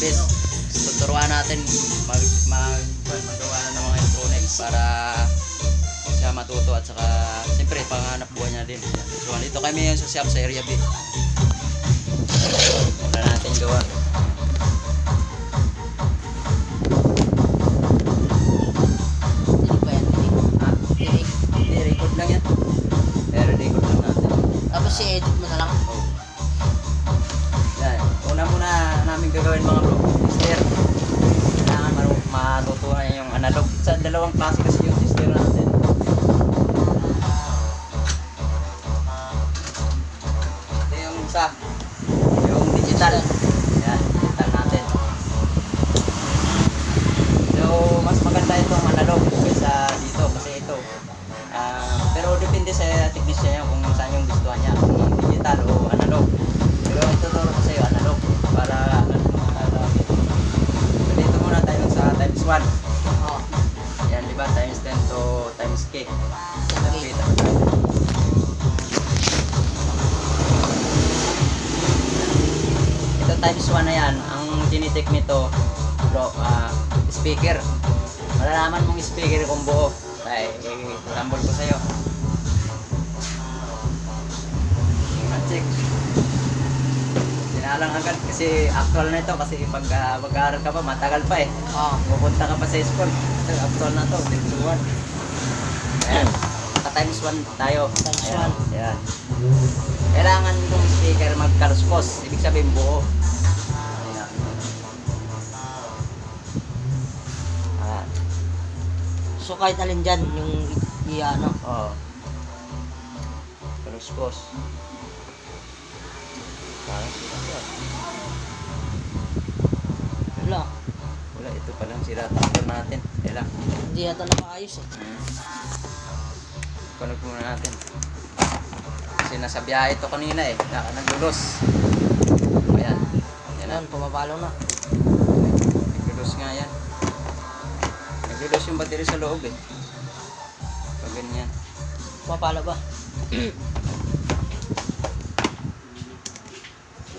service. Tuturuan natin magawa na ng mga electronics para siya matuto at saka siyempre panganap buhay niya din. So dito kami ngayon sa shop sa area B. Para natin gawa. I-record lang yan. Pero record lang natin. Tapos i-edit mo na lang. Oh. Yan. Una muna namin gagawin mga bro. Sister. Kailangan matutunan yung analog. Sa dalawang klase kasi yung sister natin. Ito yung isa. Yung digital. Yan. Digital natin. So, mas maganda itong analog kaysa dito. Kasi ito. Pero depende sa technician niya kung saan yung gusto niya. Kung digital o analog. Pero ituturo ko sa iyo analog. Para dito muna tayo sa times 1. Oo. Yan, di ba? Times 10 to times K. Nakita. Ito times 1 na yan. Ang tinitik nito, bro, speaker. Malalaman mong speaker kung buo. Ay, i-rumble ko sa'yo. Check. Sinalang agad kasi actual na ito kasi pag mag-aaral ka pa, matagal pa eh. Oo. Pupunta ka pa sa school. Ito, actual na to, times 1. Ayan. Times 1 tayo. Times Ayan. 1. Ayan. Kailangan itong speaker magkaluskos. Ibig sabihin buo. Ayan. Ayan. So kahit alin dyan, yung ano. Oo. Kaluskos. Parang sila yan. Wala. Wala, ito pa lang sila takpan natin. Kailang. Hindi yata na maayos eh. Connect muna natin. Kasi nasa biyahe ito kanina eh. Naglulos. Ayan. Ayan na. Yan, pumapalo na. Naglulos nga yan. Naglulos yung battery sa loob eh. Pag ganyan. Pumapalo ba? Ayan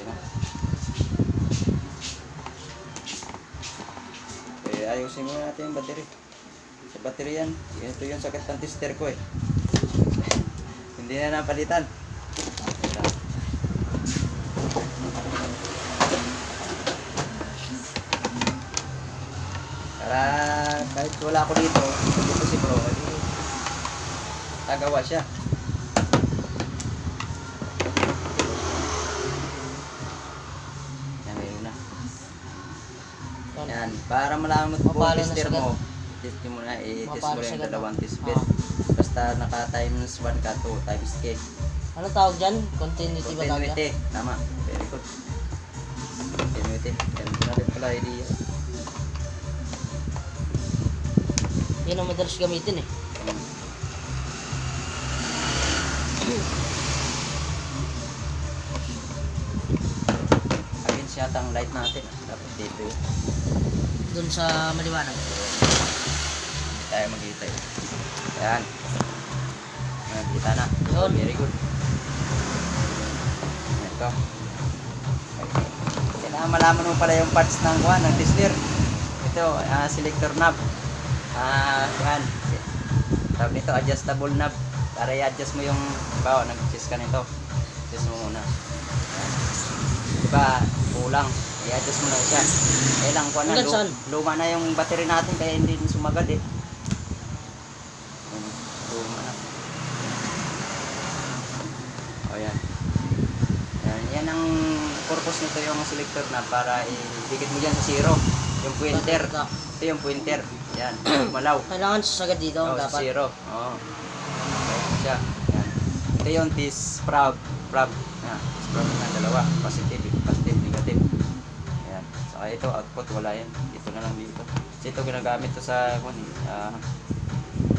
na. Ayusin muna natin yung battery. Sa battery yan. Ito yung sakit ng tester ko eh. Hindi na napalitan. Para kahit wala ako dito si bro, tagawa siya. Yan, mayroon na. Yan, para malaman mo kung Mapalo na tester sagad. mo, test mo na, i-test Mapalo mo yung sagad, dalawang no? test bed. Basta naka times 1 ka, 2 times K. Ano tawag dyan? Continuity ba tawag dyan? Continuity, tama. Very good. Continuity. Yan na rin pala idea. Yan ang madalas gamitin eh. Against yata ang light natin. Dapat dito yun. Doon sa maliwanag. Hindi tayo magkita eh. Ayan. Nakita na. Yun. Very good. Ito. Kailangan malaman mo pala yung parts ng tester. Ito, selector knob. Yan. Tawag nito, adjustable knob. Para i-adjust mo yung, bawa, nag-adjust ka nito. Adjust mo muna. Yan. Diba, kulang. I-adjust mo na siya. Kailang ko na, Hanggang saan? luma na yung battery natin kaya hindi sumagad eh. Luma na. O yan. Yan ang purpose nito yung selector na para idikit mo dyan sa zero. Yung pointer. Ito yung pointer. Yan. Malaw. Kailangan sagad dito Sa dapat. zero. Oo. Okay siya. Yan. Ito yung proud. Proud. Yan. Proud na dalawa. Positive, negative. Yan. Saka ito, output wala yan. Ito na lang dito. Kasi ito ginagamit to sa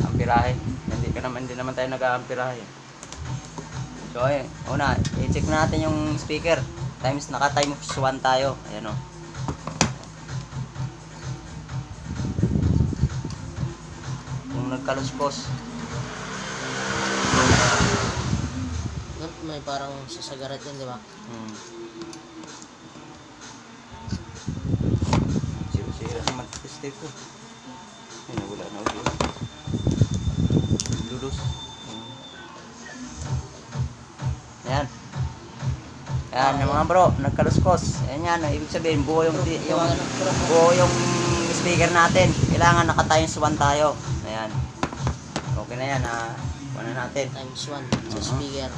amperahe. Hindi naman tayo nag-aamperahe. So ayun, una, i-check natin yung speaker. Naka-times 1 tayo. Ayan o. Kung nagkaluskos. May parang sasagarat yan, di ba? tester ko. Ay, nawala na ulit. Lulus. Ayan. Ayan, yung mga bro, nagkaluskos. Ayan yan, ibig sabihin, buo yung speaker natin. Kailangan naka-times 1 tayo. Ayan. Okay na yan, ano natin. Times 1 sa speaker.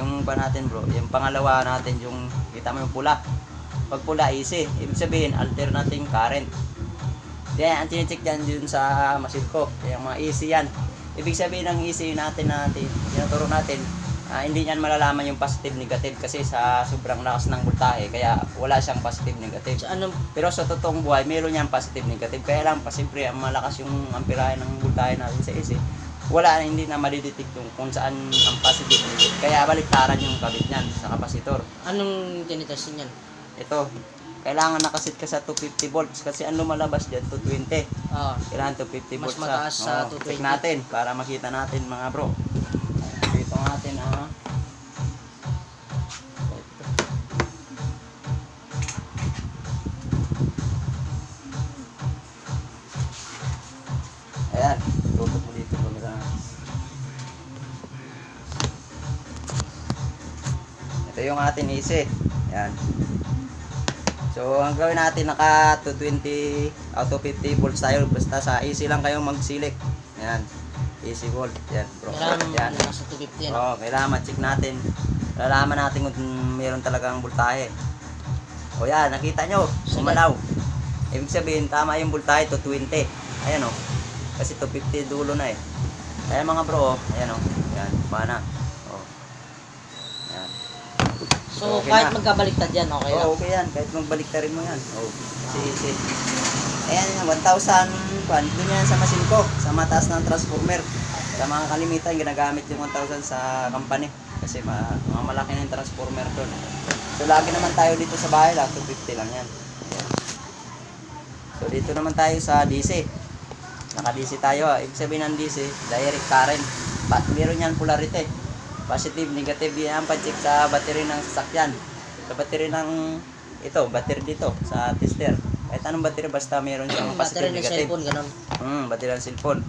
Yung pa natin bro, yung pangalawa natin, yung kita mo yung pula. Pag pula, easy. Ibig sabihin, alternating current. Kaya ang tinicheck dyan dun sa machine ko. Kaya mga easy yan. Ibig sabihin ng easy natin tinuturo natin, hindi niyan malalaman yung positive negative kasi sa sobrang lakas ng voltahe kaya wala siyang positive negative. So, ano, Pero sa totoong buhay meron niyang positive negative kaya lang siyempre ang malakas yung amperahe ng voltahe natin sa AC. Hindi na madidetect kung saan ang positive negative. Kaya baliktaran yung kabit niyan sa kapasitor. anong tinitest niyan? Ito, kailangan nakasit ka sa 250 volts kasi ang lumalabas dyan 220. Ah, Kailangan 250 Mas volts mataas sa check 220. natin para makita natin mga bro. Dito natin ayan, tutok mo dito mga. Ito yung ating AC. Ayan. So, ang gawin natin, naka 220 auto 50 volts tayo. Basta sa AC lang kayo mag-select. Ayan. AC volt. Ayan, bro. kailangan Ayan. nasa 250 ano? Oo, kailangan ma-check natin. Lalaman natin kung meron talagang voltahe. O yan, nakita nyo, sumalaw. Ibig sabihin, tama yung voltahe, 220. Ayan o. Kasi 250 dulo na eh. Ayan mga bro, ayan o. Ayan, mana. O. Ayan. So, Okay kahit na. magkabaliktad yan, okay lang. Oo, okay yan. Kahit magbaliktarin mo yan. Oo. Kasi. Ayan, 1,000. Doon yan sa machine ko. Sa mataas ng transformer. Sa mga kalimitan, ginagamit yung 1,000 sa company. Kasi mga malaki na yung transformer doon. So, lagi naman tayo dito sa bahay lang. 250 lang yan. Ayan. So, dito naman tayo sa DC. Naka-DC tayo. Ibig sabihin ng DC, direct current. Meron yan polarity. Positive, negative yan. Pa-check sa battery ng sasakyan. Sa battery ng battery dito sa tester. Kahit anong battery basta meron siyang positive, Battery ng negative. cellphone, ganun. Battery ng cellphone.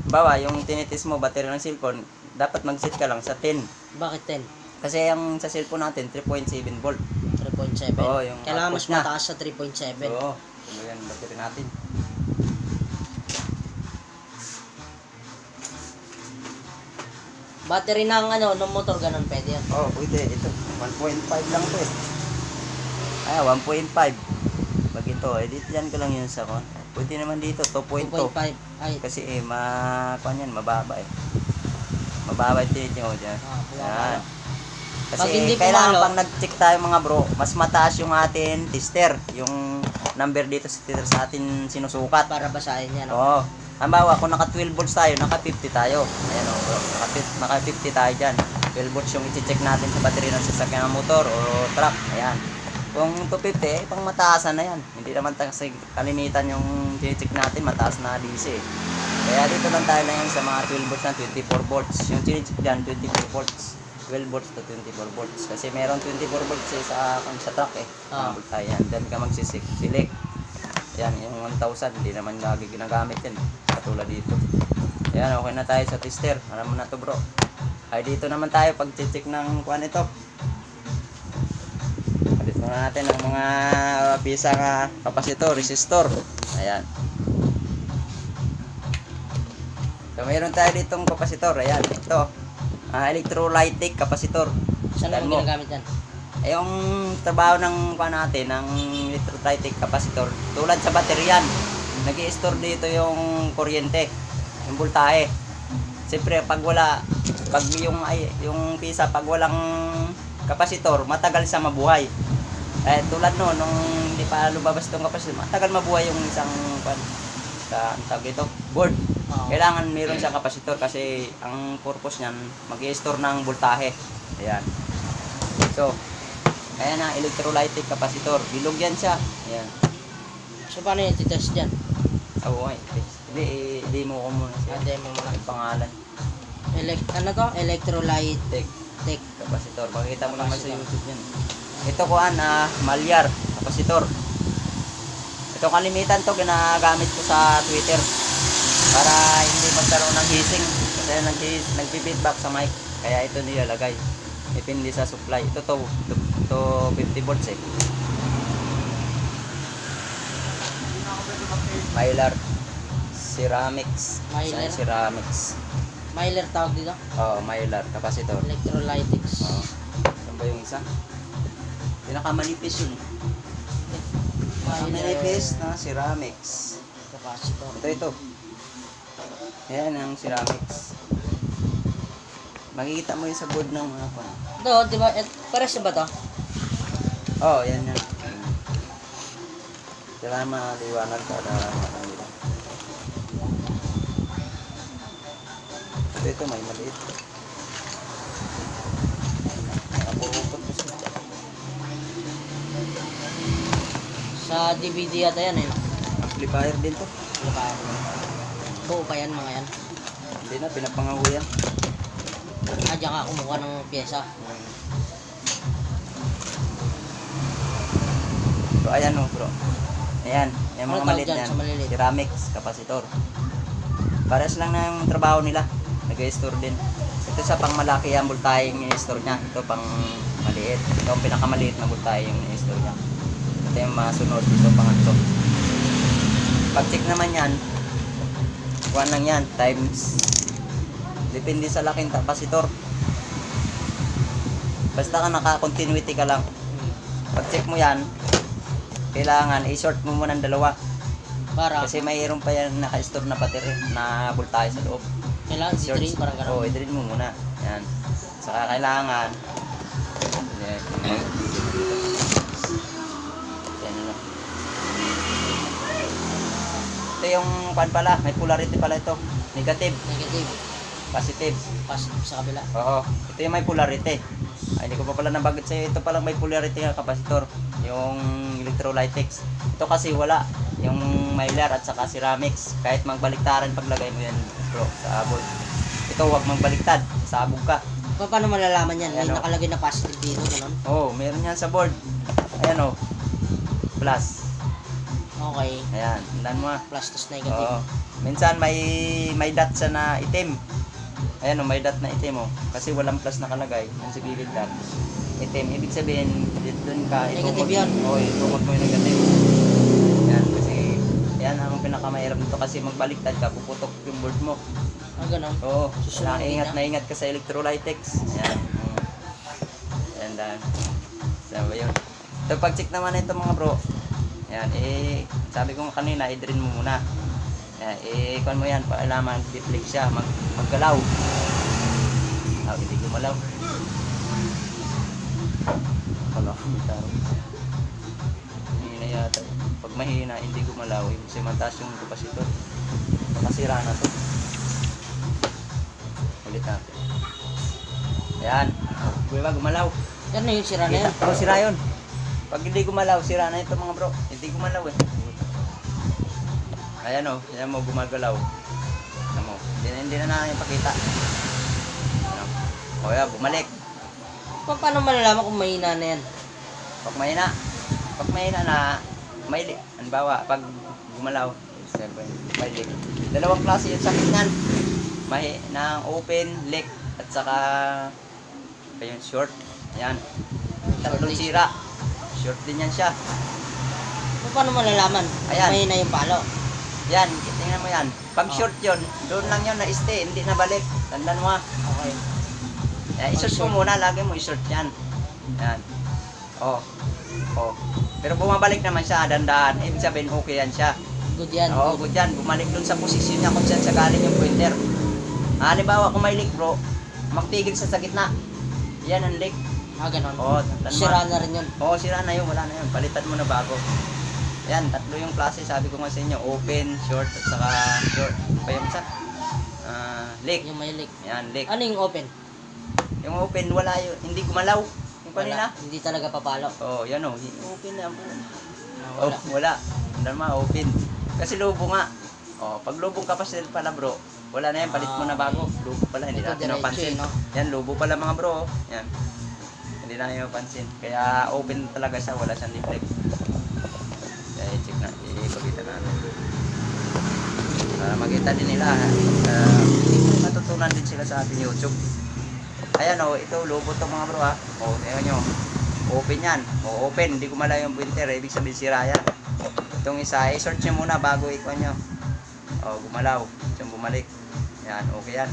Bawa, yung tinitis mo battery ng cellphone, dapat mag-set ka lang sa 10. Bakit 10? Kasi yung sa cellphone natin 3.7 volt. 3.7. Oo, yung Kailangan mas output niya. mataas sa 3.7. Oo. Ano yan battery natin. Battery ng ng motor, ganun pwede yan. Oo, pwede. Ito, 1.5 lang to eh. Ay, 1.5. Pag ito, edit yan ko lang yun sa kon. Pwede naman dito, 2.2. 2.5. Ay, Kasi mababa eh. Mababa yung tinit nyo dyan. Yan. Kasi Pag hindi kailangan pumalo, pang nag-check tayo mga bro, mas mataas yung atin tester. Yung number dito sa atin sinusukat. para basahin yan. Oo. Halimbawa, kung naka 12 volts tayo, naka 50 tayo. Ayan o, bro. Naka 50 tayo dyan. 12 volts yung i-check natin sa battery ng sasakyan ng motor o truck. Ayan. Kung 250, pang mataasan na yan. Hindi naman kasi kalimitan yung i-check natin, mataas na DC. Kaya dito lang tayo lang yan sa mga 12 volts na 24 volts. Yung i-check dyan, 24 volts. 12 volts to 24 volts. Kasi meron 24 volts sa truck eh. Ang voltahe yan. Diyan ka mag-select. Yan, yung 1,000, hindi naman lagi ginagamit yan. Katulad dito. Yan, okay na tayo sa tester. Alam mo na to bro. Ay, dito naman tayo pag-check ng kuan ito. Palit muna natin ang mga pisang kapasitor, resistor. Ayan. So, mayroon tayo ditong kapasitor. Ayan, ito. Electrolytic kapasitor. Saan Yan mo mo. ginagamit yan? Yung trabaho ng natin, ng electrolytic capacitor, tulad sa bateryan, nag-i-store dito yung kuryente, yung voltahe. Siyempre, pag yung pisa, pag walang kapasitor, matagal sa mabuhay. Tulad nung hindi pa lumabas itong kapasitor, matagal mabuhay yung isang board. Kailangan meron siyang kapasitor kasi ang purpose niyan, mag-i-store ng voltahe. Ayan. So, ayan na, electrolytic capacitor. Bilog yan siya. Ayan. So, paano yung titest dyan? Oo, hindi mo ko muna siya. Demo mo lang. Ang pangalan. Ano to? Electrolytic Capacitor. Makikita mo naman sa Capacitor. YouTube yan. Ito ko Malyar capacitor. Ito kalimitan to, ginagamit ko sa Twitter. Para hindi magkaroon ng hissing. Kasi nagpi-feedback sa mic. Kaya ito nilalagay. Depende sa supply. Ito 50 volts eh. Mylar Ceramics. Mylar? Sa Ceramics. Mylar tawag dito. Oh, Mylar capacitor. Electrolytics. Oh. Ano ba yung isa? Pinakamanipis yun. Pinakamanipis na ceramics. Capacitor. Ito. Ayan ang ceramics. Makikita mo yung sa board ng mga pa. Do, di ba? Pares ba to? Oh, yan. Kailangan maliwanag ka. Ito, may maliit. Nakapurupot ko siya. Sa DVD yata yan eh. Amplifier din to. Ano ba? Buo pa yan mga yan. Hindi na, pinapangaho yan. Diyan ka kumuha ng pyesa. So, ayan o, bro. Ayan, yung Ano mga tawag maliit dyan yan. sa maliliit? Ceramics, capacitor. Pares lang ng trabaho nila. Nag-store din. Ito sa pang malaki ang voltahe yung in-store niya. Ito pang maliit. Ito ang pinakamaliit na voltahe yung in-store niya. Ito yung masunod. Ito pangatlo. Pag-check naman yan, kuha lang yan, times. Depende sa laking capacitor. Basta ka naka-continuity ka lang. Pag-check mo yan, kailangan i-short mo muna ng dalawa. Para Kasi mayroon pa yan naka-store na battery na voltahe sa loob. kailangan i-drain parang gano'n. Oo, i-drain mo muna. Yan. Saka kailangan yan na. Ito yung pan pala, may polarity pala ito. Negative, Negative. positive. Positive sa kabila. Oo, ito yung may polarity. Ay, hindi ko pa pala nabanggit sa'yo. Ito palang may polarity ng capacitor. Yung electrolytics. Ito kasi wala. Yung mylar at saka ceramics. Kahit magbaliktaran paglagay mo yan, bro, sa abog. Ito huwag magbaliktad. Sa abog ka. Paano malalaman yan? May Ayan, o. nakalagay na positive dito, gano'n? Oo, meron yan sa board. Ayan o. Plus. Okay. Ayan, tandaan mo ah. Plus tos negative. Oo. Minsan may dot sa na itim. Ayan o, may dot na itim o. Kasi walang plus nakalagay. Yung sa gilid dot. Itim. Ibig sabihin, doon ka Negative yun. Oo, itukot mo yung negative. Yan, kasi yan ang pinakamahirap nito kasi magbaliktad ka, puputok yung board mo. Ah, gano'n. Oo, Susunod ingat na. na ingat ka sa electrolytics. Yan. Yan dahil. Sabi yun. Ito pag-check naman ito mga bro. Yan, sabi ko kanina, i-drain mo muna. Yan, kuhan mo yan, paalaman, deflect siya, maggalaw. Hindi gumalaw. Wala akong taro. Mahina yata. Pag mahina, hindi gumalaw. Kasi mataas yung capacitor. Makasira na to. Ulit natin. Ayan. Diba gumalaw? Yan na yung sira na yan. Oo, sira yun. Pag hindi gumalaw, sira na ito mga bro. Hindi gumalaw eh. Ayan o. Ayan mo, gumagalaw. Ayan mo. Hindi na namin pakita. Ano? O yan, bumalik. Paano malalaman kung mahina na yan? Pag mahina na, may leak. Halimbawa, pag gumalaw, may leak. Dalawang klase yung sakit niyan. Ng open, leak, at saka yung short. Yan. Tatlong sira. Short din yan siya. Paano malalaman? Ayan. Mahina yung palo. Yan, tingnan mo yan. Pag short yun, doon lang yun na-stay, hindi na balik. Tandaan mo ha. Okay. I-short mo muna, lagi mo i-short yan. Yan. Oh. Pero bumabalik naman siya, dandahan. Ibig sabihin, okay yan siya. Good yan. Oo, good yan. Bumalik dun sa posisyon niya kung saan sa galing yung pointer. Halimbawa, kung may leak bro, magpigil sa gitna. Yan ang leak. Ah, ganun. Oo, tandaan mo. Sira na rin yun. Oo, sira na yun, wala na yun. Palitan mo na bago. Yan, tatlo yung klase. Sabi ko nga sa inyo, open, short, at saka short. Pa yung isa? Leak. Yung may leak. Yan, leak. Ano yung open? Yung open, wala yun. Hindi gumalaw. Yung kanina. Wala. Hindi talaga papalo. Oo, yan o. Open na. Ah, wala. Wala. Tandaan mo, open. Kasi lobo nga. Pag lobong kapasitor pala bro, wala na yan. Palit mo na bago. Lobo pala, hindi Ito, natin diretso, napansin. no? Yan, lobo pala mga bro. Yan. Hindi natin napansin. Kaya open talaga siya, wala siyang deflect. Kaya check na. makikita din nila. Matutunan din sila sa ating YouTube. Ayan o, ito lobo to mga bro ha. O, tingnan nyo. Open yan. O, open. Hindi gumalaw yung printer. Ibig sabihin sira yan. Itong isa, i-search nyo muna bago ikuha nyo. O, gumalaw. Yung bumalik. Yan, okay yan.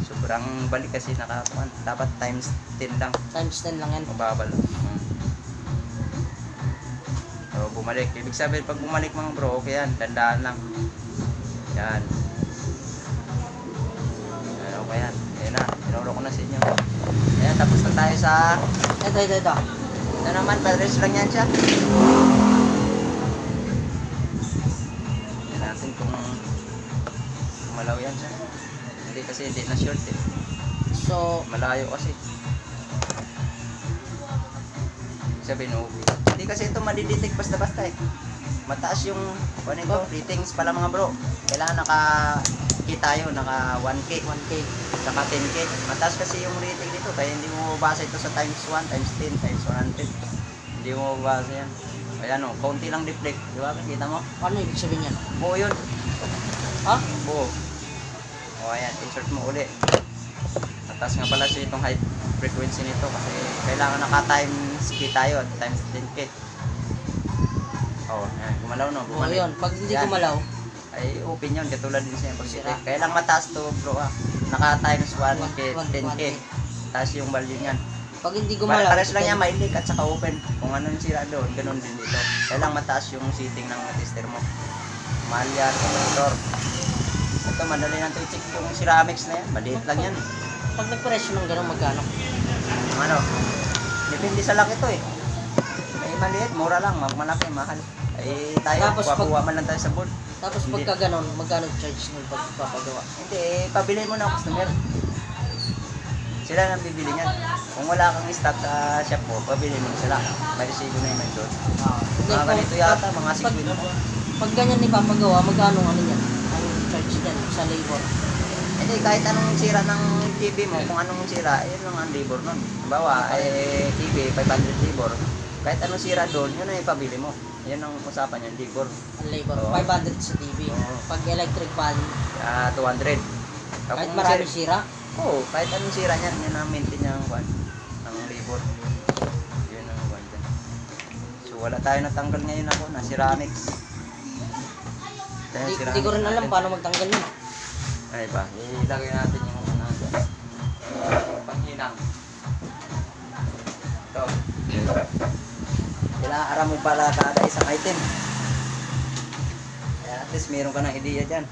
Sobrang balik kasi nakakuan. Dapat times 10 lang. Times 10 lang yan. Mababa lang. So, bumalik. Ibig sabihin, pag bumalik mga bro, okay yan. Dandaan lang. Yan. Yan, okay yan. Ayan na. Tinuro ko na sa inyo. Ayan, tapos na tayo sa... Ito. Ito naman, padres lang yan siya. Tignan natin kung malaw yan siya. Hindi kasi hindi na short eh. So, Malayo kasi. Sabihin, okay. Hindi kasi ito madidetect basta-basta eh. Mataas yung ano ito, ratings pala mga bro. Kailangan naka-kita tayo, naka 1K. 1K. Saka 10K. Mataas kasi yung rating dito. Kaya hindi mo mabasa ito sa times 1, times 10, times 100. Hindi mo mabasa yan. Ayan o, konti lang deflect. Di ba? Kita mo? Ano ibig sabihin yan? Buo yun. Ha? Buo. O ayan, insert mo uli. Mataas nga pala siya itong high frequency nito. Kasi kailangan naka-times K tayo. Times 10K. O, ayan. Gumalaw no? O yun, pag hindi Yan. gumalaw, Ay, open yun. Katulad din siya. Pag Sira. kaya lang mataas to bro ha. Naka-times 1K, 10K. 1K. Taas yung value niyan. Pag hindi gumalaw, Pares lang yan, may leak at saka open. Kung ano yung sira doon, ganun din dito. Kaya lang mataas yung setting ng tester mo. Mahal yan, monitor. Ito, madali na ito i-check yung ceramics na yan. Maliit lang yan. pag nagpresyo ng gano'n, magkano? Yung ano, depende sa laki ito eh. May maliit, mura lang. Malaki, mahal. Ay tayo, Tapos kuha man lang tayo sa board. Tapos Hindi. pagka gano'n, magkano charge ng pagpapagawa? Hindi, pabili mo na ang customer. Sila nang bibili niyan. Kung wala kang stock sa shop mo, pabili mo na sila. May resibo na yun doon. Hindi, Mga ganito yata, mga pag, 50. pag ganyan ipapagawa, magkano ano yan? Ang charge yan sa labor? Hindi, kahit anong sira ng TV mo, kung anong sira, yun lang ang labor nun. Halimbawa, TV, 500 labor. Kahit anong sira doon, yun ang ipabili mo. Yun ang usapan yan, labor. Ang labor, Oo. 500 sa TV. Oo. Pag electric fan, 200. kahit marami sira, Oo, kahit anong sira niyan, yun ang maintain niya ng labor. Yun ang kwan dyan. So, wala tayo natanggal ngayon ako na ceramics. Dahil hindi ko rin alam natin. paano magtanggal yun. Ay ba, ilagay natin yung ano dyan. Panghinang. Ito. Kailangan aram mo pala kada isang item. Kaya at least meron ka ng ideya dyan.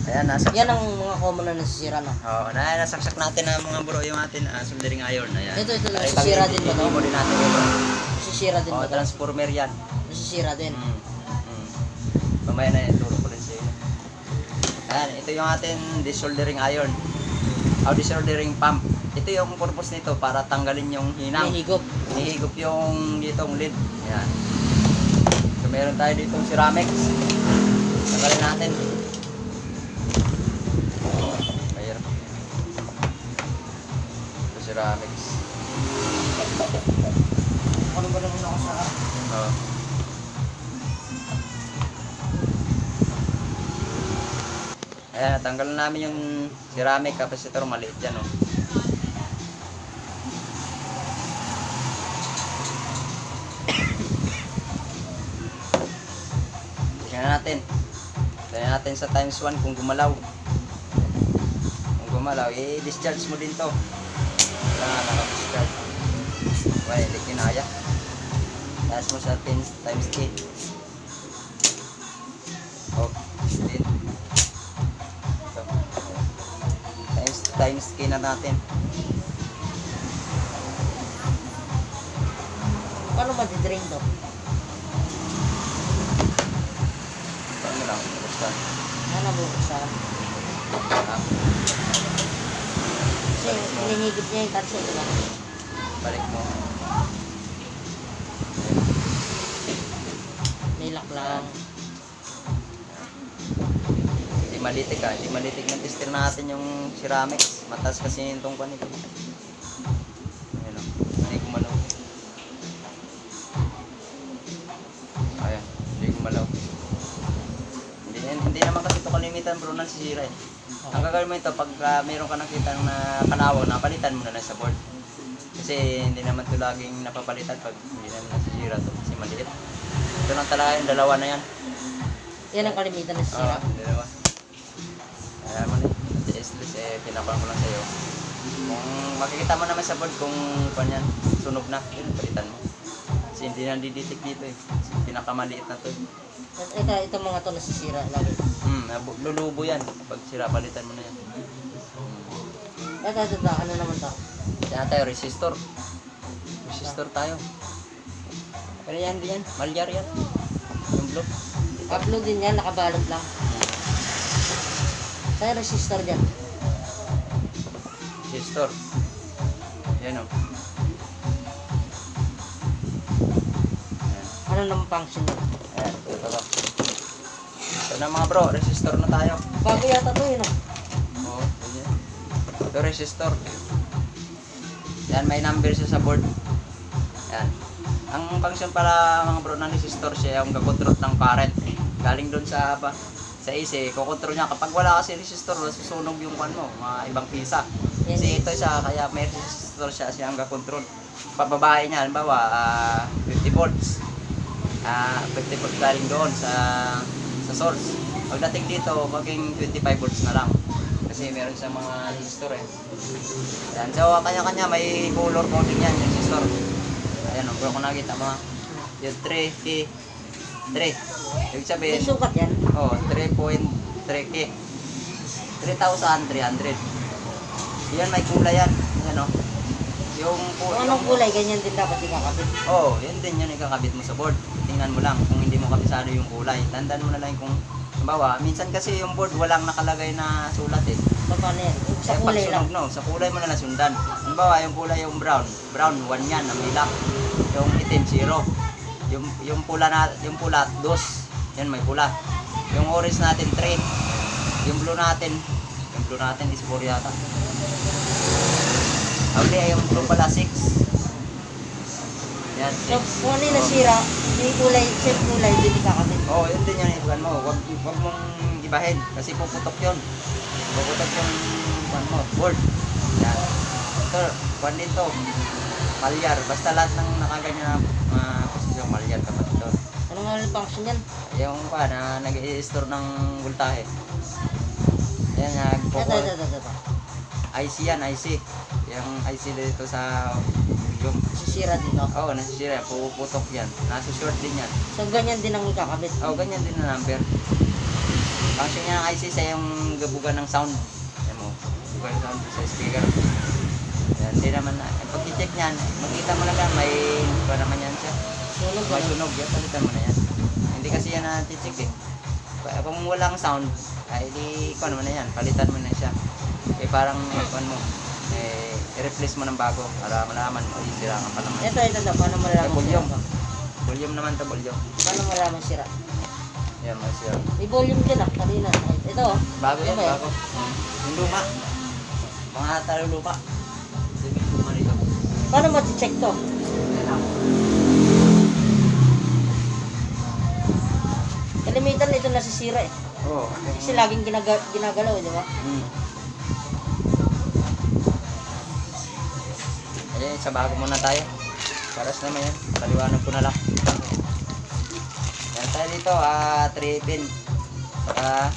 Ayan, nasaksak. Yan ang mga common na nasisira, no? Oo, nasaksak natin na mga bro yung atin soldering iron. Ayan. Ito, Ay, nasisira din ba to? Hindi mo din natin ito. Nasisira din Oo, ba to? transformer yan. Nasisira din. Mamaya na yan, turo ko rin sa inyo. Ayan, ito yung ating desoldering iron. O desoldering pump. Ito yung purpose nito para tanggalin yung hinang. May higop. Hinihigop yung ditong lid. Ayan. So meron tayo ditong ceramics. Tanggalin natin. Ayan. Ito ceramics. Ano ba naman ako sa... Oo. Ayan, tanggalan namin yung ceramic capacitor, maliit yan, oh. Tingnan natin. Tingnan natin sa times 1 kung gumalaw. Kung gumalaw, i-discharge mo din to. Kailangan naka-discharge. Okay, hindi kinaya. Taas mo sa 10 times 8. Oh, 10. So, times K na natin. Paano matidrain to? Paano lang, basta. Ano bubuksan? Kasi hinihigop niya yung tarso, diba? Balik mo. Nilak lang. Hindi malitik ah. Hindi malitik ng tester natin yung ceramics. Mataas kasi yung tungkwan nito. Ayan o. Hindi gumalaw. Ayan. Hindi gumalaw. palitan bro, nasisira eh. Ang gagawin mo ito, pag meron ka nakita na kalawang, napalitan mo na lang sa board. Kasi hindi naman ito laging napapalitan pag hindi naman nasisira ito kasi maliit. Ito lang talaga yung dalawa na yan. Yan ang kalimitan na sira. Dalawa. Kaya mo na pinakuha ko lang sa'yo. Kung makikita mo naman sa board kung kanyan, sunog na, yun, palitan mo. Kasi hindi na didetect dito eh. Kasi pinakamaliit na to. Ito mga to nasisira lagi. Lulubo yan. Pag sira, palitan mo na yan. Ito, ano naman to? Yan tayo, resistor. Resistor tayo. Pero yan din yan, malyar yan. Yung blue. Upload din yan, nakabalot lang. Tayo resistor dyan. Resistor. Yan o. Ano naman function nyo? Ayan, ito. Ito na mga bro, resistor na tayo. Bago yata to yun Oo, yan. Ito resistor. Yan, may number siya sa board. Yan. Ang function pala mga bro ng resistor siya yung kakontrol ng current. Galing doon sa AC, kukontrol niya. Kapag wala kasi resistor, susunog yung mga ibang pisa. Kasi ito siya, kaya may resistor siya ang kakontrol. Pababae niya, halimbawa, 50 volts. 50 volts galing doon sa source. Pagdating dito, maging 25 volts na lang. Kasi meron sa mga resistor eh. Yan. So, kanya-kanya may color coding yan, yung resistor. Ayan, bro, kung nakita mo, yung 3K. 3. Ibig sabihin, May sukat yan? 3.3K. 3,300. Yan, may kulay yan. Yan o. Yung Anong kulay, ganyan din dapat ikakabit. yun din yun ikakabit mo sa board. Tingnan mo lang kung hindi mo kabisado yung kulay. Tandaan mo na lang kung, halimbawa, minsan kasi yung board walang nakalagay na sulat eh. Paano yan? Sa Kaya kulay pag lang. sunog, no, sa kulay mo na lang sundan. Halimbawa, yung kulay yung brown. Brown, 1 yan, ang ilak. Yung itim, 0. Yung pula 2. Yan, may pula. Yung orange natin, 3. Yung blue natin is 4 yata. Okay, yung blue pala, 6. Yan, 6. So, kung ano yung nasira, yung kulay, same kulay, din ikakabit. Yun din yan, iban mo. Wag mong ibahin kasi puputok yun. Puputok yung board. Yan. Ito, dito. Malyar. Basta lahat ng nakaganyan na posisyon, malyar kapag ito. Ano nga yung function yan? Yung na nag-i-store ng voltahe. Yan, Ito. IC yan, IC. Yung IC dito sa yung Nasisira dito. nasisira. Puputok yan. Nasa short din yan. So, ganyan din ang ikakabit. Ganyan din na number. Function niya ng IC sa yung gabugan ng sound. Ayan mo, gabugan ng sound sa speaker. Yan, hindi naman na. Pag i-check niyan, makita mo na lang, may naman yan siya. Sunog May ano? sunog, yan, palitan mo na yan. Hindi kasi yan na-check eh. Kung walang sound, ay di, naman na yan, palitan mo na siya. Parang, i-replace mo ng bago para malaman mo, sira ka pa naman. Ito daw, paano malaman sira Volume. ba? Volume naman to, volume. Paano malaman sira? Yan, mas sira. May volume din kanina. Ito Bago yan, Ano ba yan? bago. Yung luma. Mga talo luma. Sabi yung luma nito. Paano ma-check to? Yan lang. Kalimitan ito nasisira eh. Oo. Kasi laging ginagalaw, di ba? Ayan, sa bago muna tayo. Paras naman yan. Paliwanag ko na lang. Yan tayo dito, 3 pin. Saka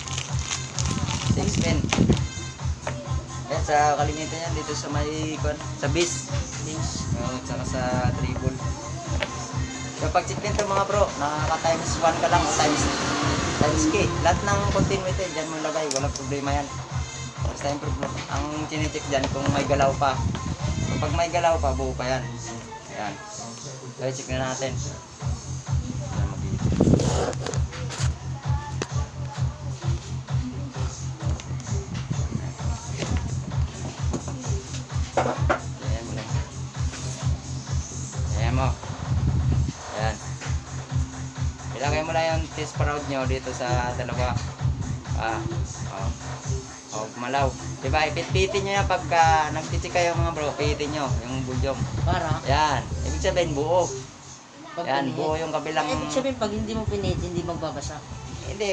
6 pin. Yan, sa kalimitan yan dito sa may, sa base. Saka sa treble. So pag check nito mga bro, nakaka times 1 ka lang o times K. Lahat ng continuity dyan mo lagay, walang problema yan. Basta yung problem. Ang chinecheck dyan kung may galaw pa. Kapag may galaw pa, buo pa yan. Ayan. So check na natin. Ayan mo lang. Ayan mo. Ayan. Ilagay mo lang yung test proud nyo dito sa dalawa. Malaw. Diba, ipit-pitin nyo yan pagka nagtitik kayo mga bro, pitin nyo yung bulyong. Para? Yan. Ibig sabihin buo. Pag Yan, pinihit. buo yung kabilang. Ibig sabihin pag hindi mo pinihit, hindi magbabasa. Hindi,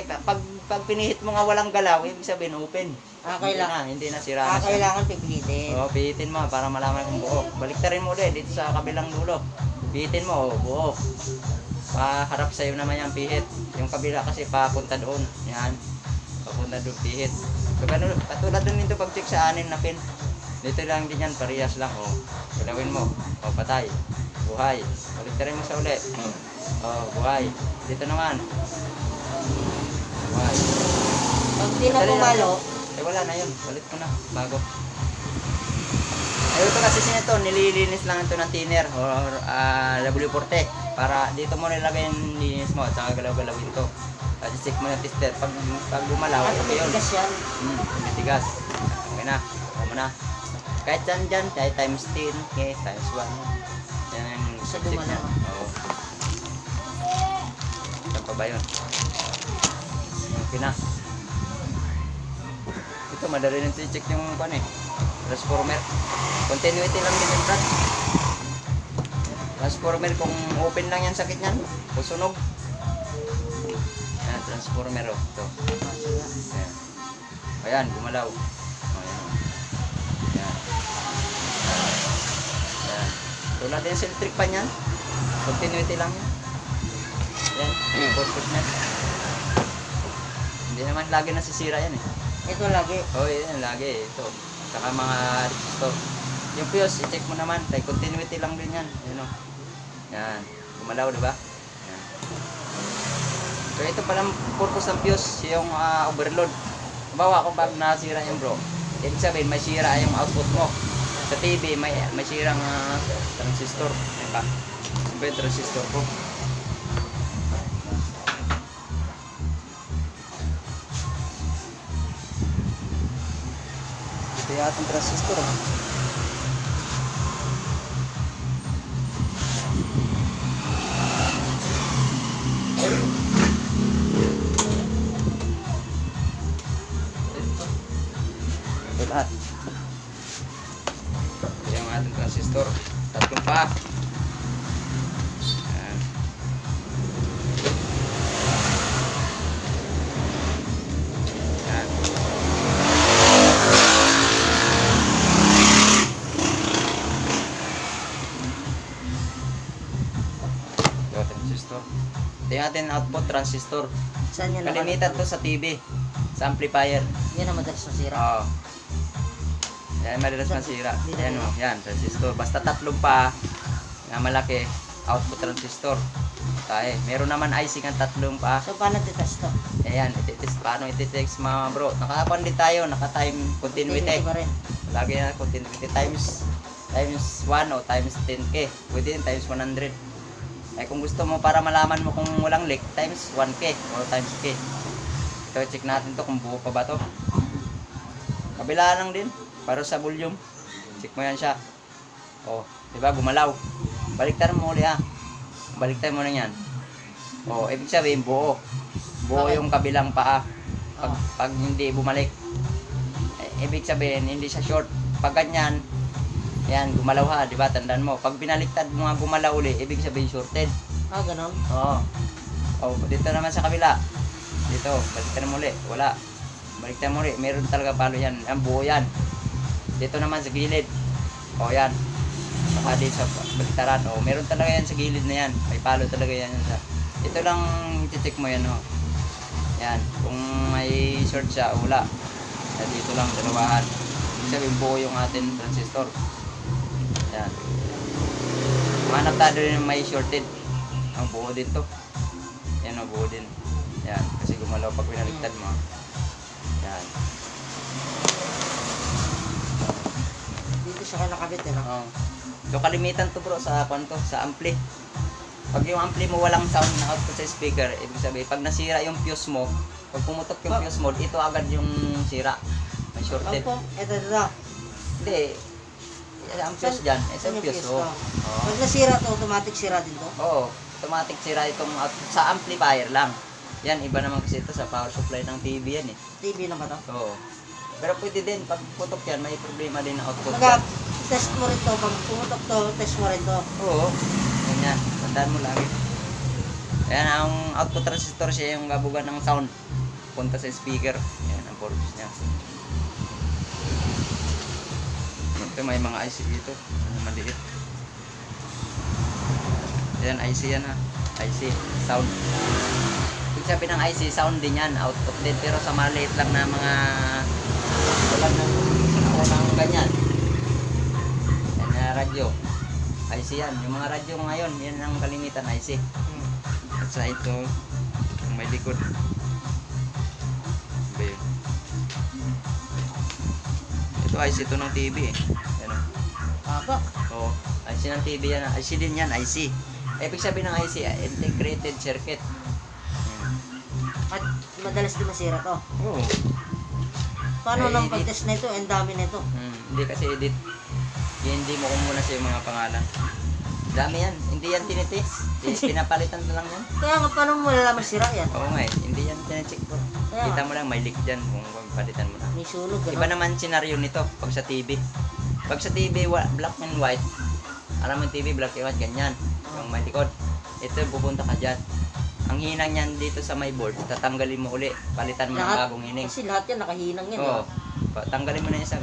pag pinihit mo nga walang galaw, ibig sabihin open. Hindi na sira na siya. Kailangan pipilitin. Oo, pihitin mo para malaman kung buo. Baliktarin mo ulit dito sa kabilang dulo. Pihitin mo, buo. Paharap sa'yo naman yung pihit. Yung kabila kasi papunta doon. Yan. Papunta doon pihit. So, ganun, katulad doon nito pag-check sa 6 na pin. Dito lang din yan, parehas lang. O, galawin mo. O, patay. Buhay. Baliktarin mo sa ulit. O, buhay. Dito naman. Buhay. Pag di na pumalo, Eh wala na yun, balik ko na, bago. Ito kasi sinito, nililinis lang ito ng thinner or W40 para dito mo nilagay yung linis mo at saka galaw-galawin ito. At check mo yung tester, pag gumalaw, ito yun. matigas yan. Matigas. Okay na, ako na. Kahit dyan, kahit times 10, okay, times 1. Yan yung Sa check dumalaw. niya. Oo. Saan pa ba yun? Okay na. Ito, madali rin i-check yung transformer. Continuity lang din yung brad. Transformer, kung open lang yan sakit niyan, o sunog. Ayan, transformer o. Ito. Ayan. Ayan, gumalaw. Ayan. Ayan. Ayan. Tulad din sa electric pan yan. Continuity lang yan. Ayan, yung purpose niyan. Hindi naman lagi nasisira yan eh. Ito lagi. Oh, yan lagi ito. Saka mga resistor. Yung fuse, i-check mo naman. Tay continuity lang din yan. Yan o. Yan. Gumalaw, di ba? Yan. So ito palang purpose ng fuse, yung overload. Halimbawa kung pag nasira yung bro, ibig sabihin may sira yung output mo. Sa TV may sirang transistor. Diba? Ito yung transistor ko. Ito yung ating transistor. Ito lahat. Ito yung ating transistor. Tatlong pa. Ayan. Ayan. Transistor. Ito yung ating output transistor. Saan yan Kalimitan to sa TV. Sa amplifier. Yan ang madalas masira. Oo. Yan, madalas masira. Yan o, yan, transistor. Basta tatlong pa na malaki, output transistor. Tayo. Meron naman IC ng tatlong pa. So paano titest to? Ayan, paano ititest mga bro? Naka-upon din tayo, naka-time continuity. Pa rin. Lagi na continuity times 1 o times 10k. Pwede din times 100. Ay kung gusto mo para malaman mo kung walang leak, times 1k o times k. Ito, check natin to kung buo pa ba to. Kabila lang din, para sa volume. Check mo yan siya. O, diba, gumalaw. Baliktaran mo ulit ha. Baliktaran mo na yan. O, ibig sabihin buo. Buo yung kabilang paa. Pag hindi bumalik, ibig sabihin hindi siya short. Pag ganyan, yan, gumalaw ha, diba? Tandaan mo. Pag binaliktad mo nga gumalaw uli, ibig sabihin shorted. Ah, ganun? Oo. O, dito naman sa kabila. Dito, baliktaran mo uli. Wala. Baliktaran mo uli. Meron talaga palo yan. Ang buo yan. Dito naman sa gilid. O, yan. Saka dito sa baliktaran. O, meron talaga yan sa gilid na yan. May palo talaga yan. Ito lang iti-check mo yan, o. Yan. Kung may short siya, wala. Dito lang, dalawahan. Ibig sabihin, buo yung ating transistor. Yan. Manap tayo rin may shorted. Ang buo din to. Yan o, buo din. Yan. Kasi gumalaw pag pinaliktad mo. Yan. Dito siya nakabit eh, no? Oh. So kalimitan to bro sa kwanto, sa ampli. Pag yung ampli mo walang sound na output sa speaker, ibig sabihin pag nasira yung fuse mo, pag pumutok yung fuse mo, ito agad yung sira. May shorted. Opo, ito. Hindi. Ang fuse dyan, ito yung fuse. Oh. Pag nasira to, automatic sira din to? Oo. Automatic sira itong sa amplifier lang. Yan, iba naman kasi ito sa power supply ng TV yan eh. TV na ba to? Oo. Pero pwede din, pag putok yan, may problema din ang output. Pag test mo rin to, pag pumutok to, test mo rin to. Oo. Ganyan. Tandaan mo lagi. Ayan, ang output transistor siya yung gabugan ng sound. Punta sa speaker. Ayan, ang purpose niya. Ito, may mga IC dito. Ano, maliit. Ayan, IC yan ha. IC, sound. Ibig sabihin ng IC, sound din yan. Output din. Pero sa maliit lang na mga walang ng ganyan. Yan na radyo. IC yan. Yung mga radyo ngayon, yan ang kalimitan IC. At sa ito, yung may likod. Ba yun? Ito IC ito ng TV eh. Yan o. Apa? Oo. IC ng TV yan. IC din yan, IC. Ibig sabihin ng IC, integrated circuit. At madalas din masira to. Oo. Paano Ay, lang edit. pag-test na ito? Ang dami na ito. Hindi kasi edit. Hindi mo kung muna sa yung mga pangalan. Dami yan. Hindi yan tinitest. Pinapalitan na lang yan. Kaya nga, paano mo malalaman sira yan? Oo nga eh. Hindi yan tinacheck ko. Kaya Kita nga, mo lang may leak dyan kung palitan mo na. may sunog. Iba Gano'n. naman senaryo nito pag sa TV. Pag sa TV, black and white. Alam mo yung TV, black and white, ganyan. Yung may likod. Ito, pupunta ka dyan. Ang hinang niyan dito sa my board, tatanggalin mo uli. Palitan mo ng Lahat? bagong hining. Kasi lahat yan nakahinang yan. Oo. Tanggalin mo na yan sa